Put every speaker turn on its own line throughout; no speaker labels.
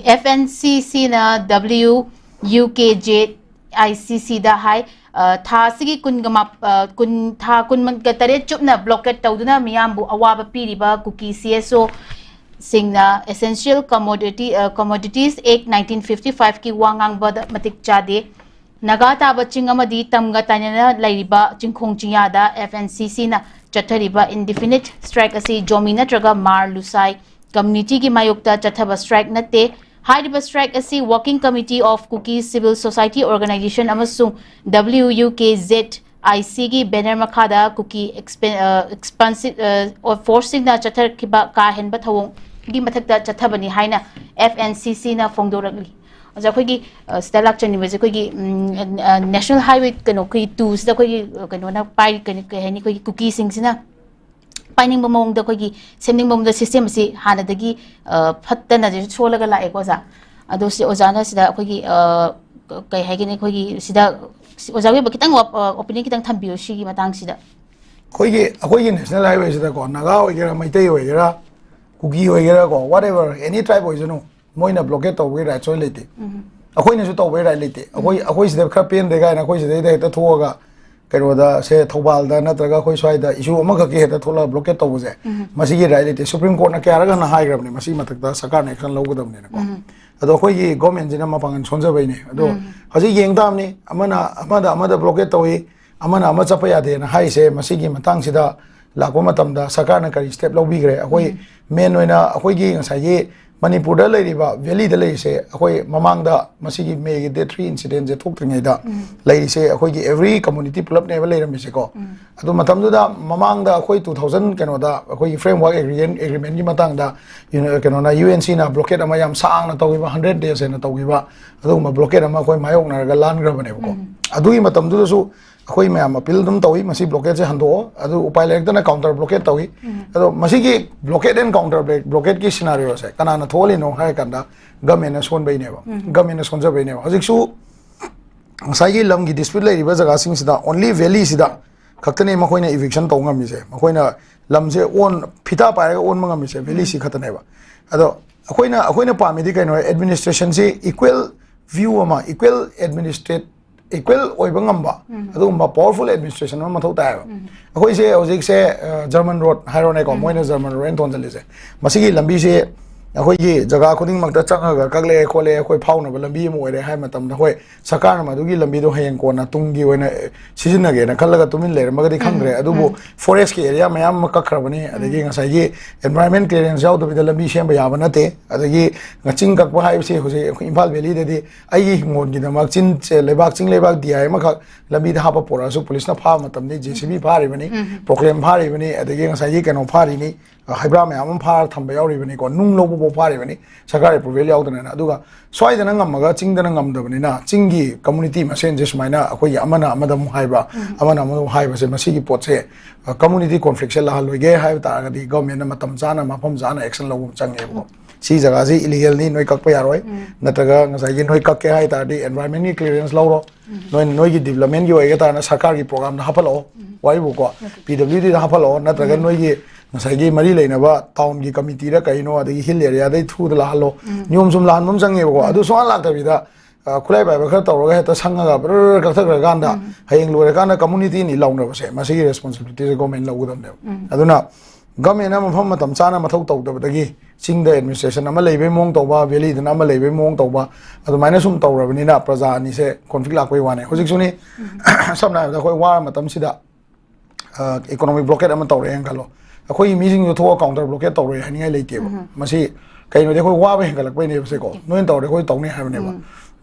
FNCC na 𝐍𝐄𝐖𝐒 da hai tha sigi kun man ka tare chup na blockade tawduna miyam bu awaba piriba cookie CSO singna Essential Commodities Act 1955 ki wangang bad matik chade naga ta baching amadi tamga tanana lairiba chingkhong chiyada FNCC na chathariba indefinite strike asi jomi natraga mar lusai community ki mayokta chathaba strike natte High strike asi Working Committee of Cookies Civil Society Organization amasung 𝐍𝐄𝐖𝐒 ki banner makhada cookie expansive or forcing na chathar kiba ka hen ba thawong gi mathakta chathabani haina FNCC na fongdoragli aja khoi gi stalak chani wese khoi gi national highway kano khoi 2 sida khoi kano na pai kani hani khoi cookie sing sina Pining Bomong the Kogi, sending Bom the system, see Hana the Gi, Patana, the Cholaga like Oza. Those Ozanas that Kogi, Hagen Kogi, Sida, Ozawi, Bakitang, opening Kitan Tambu, she Matang Sida.
Kogi, a Kogi National Highway, the Naga, Maiteo, Kugi, whatever, any tribe was no, Moina blockade of where I toilet. A coin is to where I lit it. A voice the captain, the guy, and a voice they had the Toga. Keroda say Tobal da Natraga Koiswaida issue Makaki at Tola blockade was there. Masigi reality Supreme Court na Karagan high grab Masimata Sakan and Logadam. Adokoyi government in Amapang and Sonzavane. Ado Hazi Yang Damni, Amada blockade away, Amana Mazapayade and high say Masigi Matangsida, Lakomatam da Sakana Kari step low bigre, away men when a Hoigi and Saye. Manipur da leriba valley da lei se akoi mamang da masigi me de 3 incidents thok tringai da lei se akoi gi every community pulap ne lei ram se ko adu matam du da mamang da akoi 2000 keno da akoi framework agreement gi matang da keno na UNC na blockade ama yam sang na tawi 100 days na tawi ba adu ma blockade ama akoi mayok na ga lan gra bane ko adu gi matam du su akoi mayam appeal dum tawi masi blockade se hando adu upai lek da na counter blockade tawi adu masigi blockade and counter blockade ki scenario se kana Tholi no high kanda government son by never government son by never Hasiku Sagi Lamgi dispute like Rivaza Sida only valley Sida Katane Makoina eviction Tonga Mise Makoina Lamse own Pita Pai own Mangamise Valley Kataneva Ado Akoina Pamedica administration say equal view ama equal administrate equal Oibangamba Aduma powerful administration Matota Akoi say German road Hironic or Moina German Rentonzalize Masigi Lambi say Ahoy Jaga Kuding Magda Changa, Kagle, Kole, Koi Pound, Lambi, Moe, Hamatam, the Hoy, Sakana, Madugi, Lambido, Hayankona, Tungi, when a season again, a Kalaga to Miller, Magadi Kangre, Adubo, Forest area, Mayam Makakravani, and the Gang Saye, environment clearance out with the Lambi Shamba Yavanate, at the Gay, Nachinga Wahai, Jose, Impal Valley, I won't get the Maxin, Lebaxing Lebak, the Imaka, Lambi the Hapapora, so police not Palmatam, the JCB Parivani, proclaim Parivani, at the Gang Saye, and Parini. Hibrame among part Tambay even got nung lobo parivani, Sakari Proveli out and Aduga. So I then Maga, Ching the Nangam Dominina, Chingi, community messengers mina, Akoy Amana, Madam Hibra, Amana Hibra, Masigi Potse, community conflict, Lahalwege, Hive Targadi, Government, Matamzana, Mapamzana, Exxon Low Chango. Caesarazi illegally no Kakayaroi, Nataga, Nazagan Kakay, the environmental clearance law, no Noigi development, you get on a Sakari program, Hapalo, Waibuko, PWD Hapalo, Natagan Noigi. Nasagi Marile Nava, Town Committee, Kaino, the hill area, they threw the Lahalo, Newsum Landum Sango, Adu Swan Vida, Kulai by Bakata, Sanga, Kataganda, Haying Luragana community in Ilong, Masi responsibility go in with them. Aduna, Government of Homatam Sana Matoto, the Sing the administration, Amalebe Mong Toba, Valley, the Namalebe Mong Toba, the Minusum Tora, Venina, Praza, and he said, conflict like we want. Hosixuni, sometimes the whole war Matam Sida economic blockade Amatore and Galo. Akoy meeting you to counter blockade to re hani late masi kaino de ko wa ba hengalak pai ne se ko noin to de ko tawni ha ne ba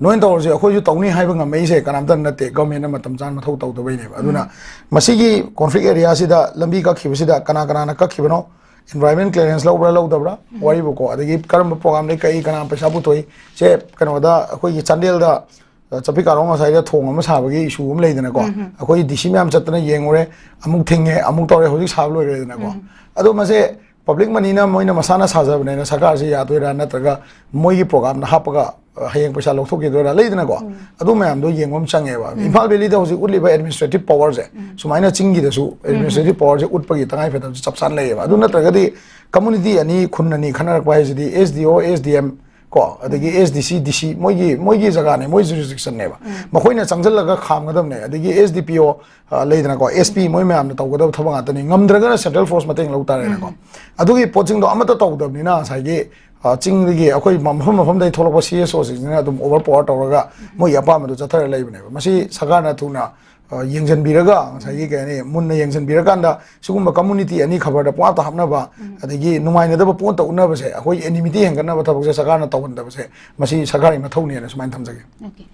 noin to se akoy ju tawni ha ba ngamai se kanam tan nate government na matam chan mathau taw to bai ne ba aduna masi gi conflict area sida lambi ka khiba sida kana na ka khiba no environment clearance law dabra wari bo ko adagi karam program ne kai kana paisa bu toi se kano da akoy gi chandel da Chapikarong side Tong Masabagi, issue later than a go. Akoy Dishimam Satana Yangore, Amuk Tinge, Amuk Torre, Holy Sablo than a go. Adoma public manina, Moina Masana Saza, and Sakazi, Atuira, Nataga, Moyi program, Hapaga, Hayang Pasalo took it later than a go. Adumam do Yangum Changeva. In Palbeli, there was only by administrative powers. So minor Chingi the Su, administrative powers would pay time for the Subsan Leva. I do not regard the community any Kunani, Kanak the SDO, SDM. ko adagi SDC DC moigi jaga ne moi jurisdiction ne ba makhoi na changjal laga kham gadam ne adagi SDPO leidana ko SP moi me am na tawgadab thabang atani ngamdraga na central force mateng lo tare na ko adugi poaching do amata tawdab ni na sai ge ching gi akoi mafam dai tholok CSO sing na dum overpower tawraga moi apa ma do chathar leibne ba masi sagana thuna yengjan biraga sai ge ne munna yengjan biraganda sugumba community ani khabar da pa ta hamna ba adagi numai na da pon ta unna ba se akoi enmity hengana ba thabak se sagana tawun da ba se masi sagari ma thau ne na sumain thamjage
okay